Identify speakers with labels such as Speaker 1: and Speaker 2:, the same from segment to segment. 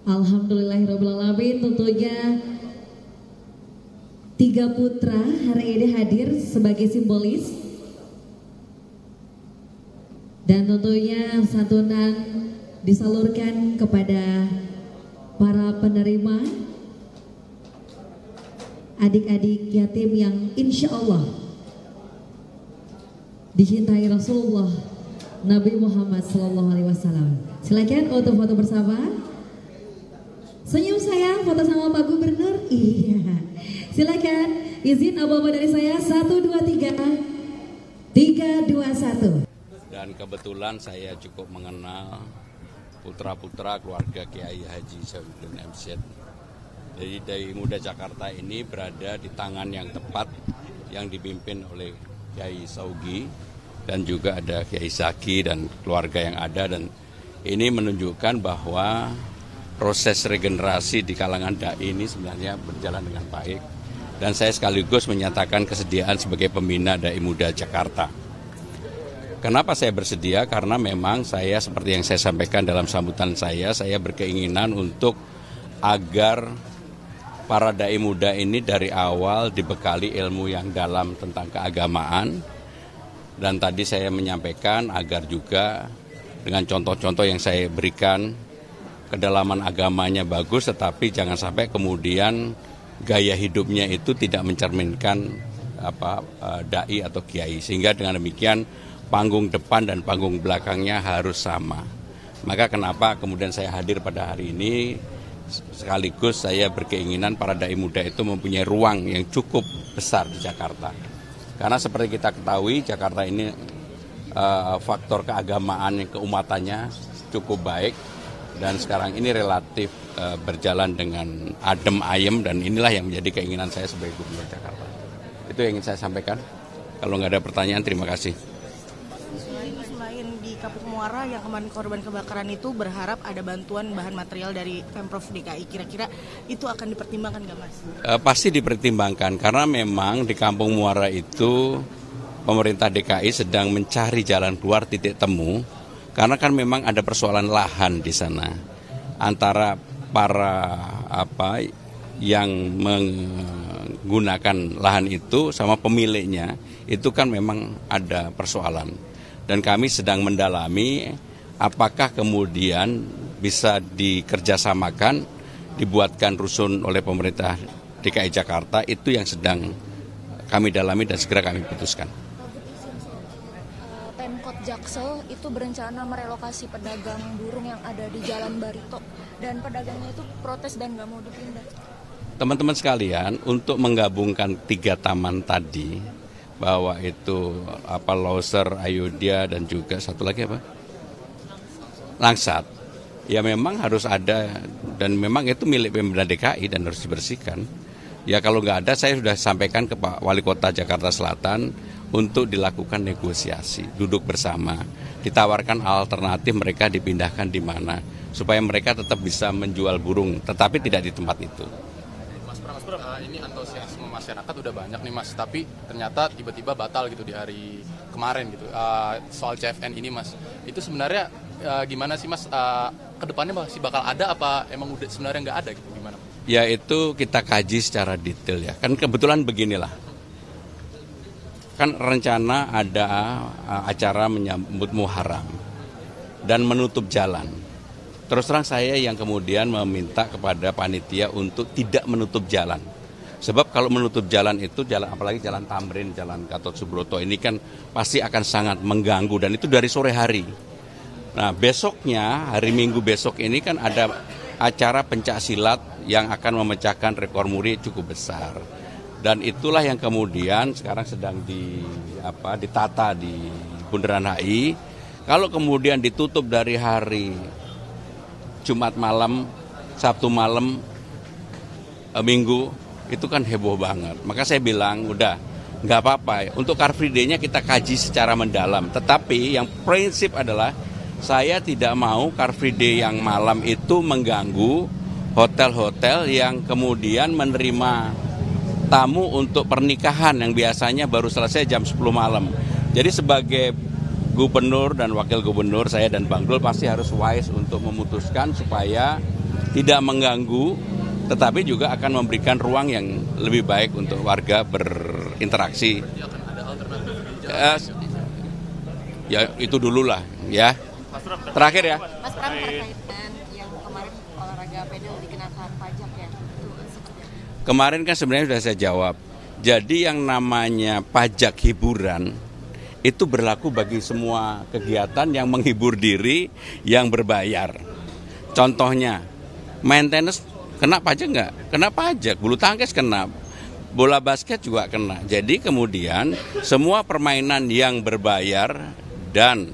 Speaker 1: Alhamdulillahirrahmanirrahim. Tentunya tiga putra hari ini hadir sebagai simbolis. Dan tentunya santunan disalurkan kepada para penerima adik-adik yatim yang insya Allah dicintai Rasulullah Nabi Muhammad SAW. Silakan untuk foto bersama. Senyum sayang, foto sama Pak Gubernur. Iya. Silakan izin apa-apa dari saya. 1, 2, 3. 3, 2, 1.
Speaker 2: Dan kebetulan saya cukup mengenal putra-putra keluarga Kiai Haji Saifuddin MZ. Jadi dari Muda Jakarta ini berada di tangan yang tepat yang dipimpin oleh Kiai Saugi dan juga ada Kiai Zaki dan keluarga yang ada, dan ini menunjukkan bahwa proses regenerasi di kalangan dai ini sebenarnya berjalan dengan baik, dan saya sekaligus menyatakan kesediaan sebagai pembina Dai Muda Jakarta. Kenapa saya bersedia? Karena memang saya seperti yang saya sampaikan dalam sambutan saya berkeinginan untuk agar para dai muda ini dari awal dibekali ilmu yang dalam tentang keagamaan, dan tadi saya menyampaikan agar juga dengan contoh-contoh yang saya berikan kedalaman agamanya bagus, tetapi jangan sampai kemudian gaya hidupnya itu tidak mencerminkan dai atau kiai, sehingga dengan demikian panggung depan dan panggung belakangnya harus sama. Maka kenapa kemudian saya hadir pada hari ini, sekaligus saya berkeinginan para dai muda itu mempunyai ruang yang cukup besar di Jakarta. Karena seperti kita ketahui, Jakarta ini faktor keagamaan, keumatannya cukup baik, dan sekarang ini relatif berjalan dengan adem ayem, dan inilah yang menjadi keinginan saya sebagai Gubernur Jakarta. Itu yang ingin saya sampaikan. Kalau nggak ada pertanyaan, terima kasih.
Speaker 3: Selain di Kapuk Muara yang kemarin korban kebakaran itu berharap ada bantuan bahan material dari Pemprov DKI, kira-kira itu akan dipertimbangkan nggak Mas?
Speaker 2: Pasti dipertimbangkan, karena memang di Kampung Muara itu pemerintah DKI sedang mencari jalan keluar, titik temu, karena kan memang ada persoalan lahan di sana antara para yang menggunakan lahan itu sama pemiliknya, itu kan memang ada persoalan. Dan kami sedang mendalami apakah kemudian bisa dikerjasamakan, dibuatkan rusun oleh pemerintah DKI Jakarta, itu yang sedang kami dalami dan segera kami putuskan.
Speaker 4: Pemkot Jaksel itu berencana merelokasi pedagang burung yang ada di Jalan Barito, dan pedagangnya itu protes dan nggak mau dipindah.
Speaker 2: Teman-teman sekalian, untuk menggabungkan 3 taman tadi, bahwa itu Lauser, Ayodhya, dan juga satu lagi Langsat, ya memang harus ada, dan memang itu milik Pemda DKI dan harus dibersihkan. Ya kalau nggak ada, saya sudah sampaikan ke Pak Wali Kota Jakarta Selatan untuk dilakukan negosiasi, duduk bersama, ditawarkan alternatif mereka dipindahkan di mana, supaya mereka tetap bisa menjual burung, tetapi tidak di tempat itu.
Speaker 5: Ini antusiasme masyarakat udah banyak nih Mas, tapi ternyata tiba-tiba batal gitu di hari kemarin gitu. Soal CFN ini Mas, itu sebenarnya gimana sih Mas? Kedepannya masih bakal ada apa emang udah sebenarnya nggak ada gitu, gimana?
Speaker 2: Ya itu kita kaji secara detail ya. Kan kebetulan beginilah. Kan rencana ada acara menyambut Muharram dan menutup jalan. Terus terang saya yang kemudian meminta kepada panitia untuk tidak menutup jalan. Sebab kalau menutup jalan itu, apalagi jalan Tamrin, jalan Gatot Subroto ini kan pasti akan sangat mengganggu, dan itu dari sore hari. Nah besoknya, hari Minggu besok ini kan ada acara pencak silat yang akan memecahkan rekor muri cukup besar. Dan itulah yang kemudian sekarang sedang ditata di Bundaran HI. Kalau kemudian ditutup dari hari Jumat malam, Sabtu malam, Minggu, itu kan heboh banget. Maka saya bilang, udah, nggak apa-apa. Untuk Car Free Day-nya kita kaji secara mendalam. Tetapi yang prinsip adalah, saya tidak mau Car Free Day yang malam itu mengganggu hotel-hotel yang kemudian menerima tamu untuk pernikahan yang biasanya baru selesai jam 10 malam. Jadi sebagai Gubernur dan Wakil Gubernur, saya dan Bang Dul pasti harus wise untuk memutuskan supaya tidak mengganggu, tetapi juga akan memberikan ruang yang lebih baik untuk warga berinteraksi. Ya itu dulu lah ya. Terakhir ya.
Speaker 6: Mas Pram, terkait dengan yang kemarin olahraga pedal dikenakan pajak ya, itu seperti apa?
Speaker 2: Kemarin kan sebenarnya sudah saya jawab. Jadi yang namanya pajak hiburan itu berlaku bagi semua kegiatan yang menghibur diri yang berbayar. Contohnya, maintenance kena pajak nggak? Kena pajak. Bulu tangkis kena. Bola basket juga kena. Jadi kemudian semua permainan yang berbayar dan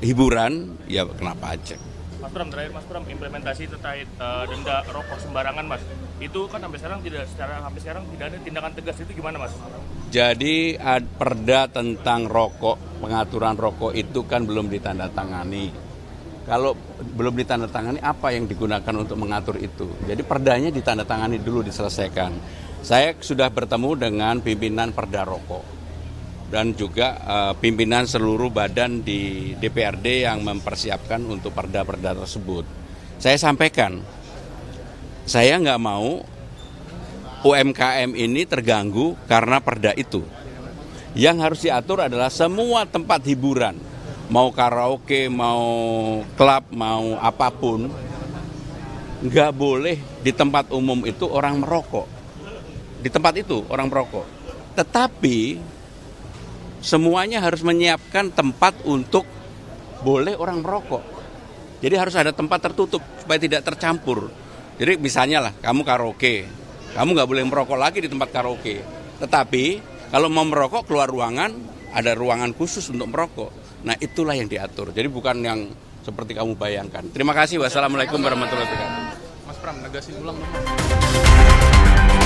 Speaker 2: hiburan ya kena pajak.
Speaker 7: Mas Pram, terakhir Mas Pram, implementasi terkait denda rokok sembarangan Mas, itu kan sampai sekarang tidak ada tindakan tegas, itu gimana Mas?
Speaker 2: Jadi perda tentang rokok, pengaturan rokok itu kan belum ditandatangani. Kalau belum ditandatangani, apa yang digunakan untuk mengatur itu? Jadi perdanya ditandatangani dulu, diselesaikan. Saya sudah bertemu dengan pimpinan Perda Rokok dan juga pimpinan seluruh badan di DPRD yang mempersiapkan untuk perda-perda tersebut. Saya sampaikan, saya nggak mau UMKM ini terganggu karena perda itu. Yang harus diatur adalah semua tempat hiburan, mau karaoke, mau klub, mau apapun, nggak boleh di tempat umum itu orang merokok. Di tempat itu orang merokok. Tetapi semuanya harus menyiapkan tempat untuk boleh orang merokok. Jadi harus ada tempat tertutup supaya tidak tercampur. Jadi misalnya lah, kamu karaoke, kamu nggak boleh merokok lagi di tempat karaoke. Tetapi kalau mau merokok keluar ruangan, ada ruangan khusus untuk merokok. Nah itulah yang diatur. Jadi bukan yang seperti kamu bayangkan. Terima kasih. Wassalamualaikum warahmatullahi wabarakatuh.
Speaker 5: Mas Pram, negasin ulang dong.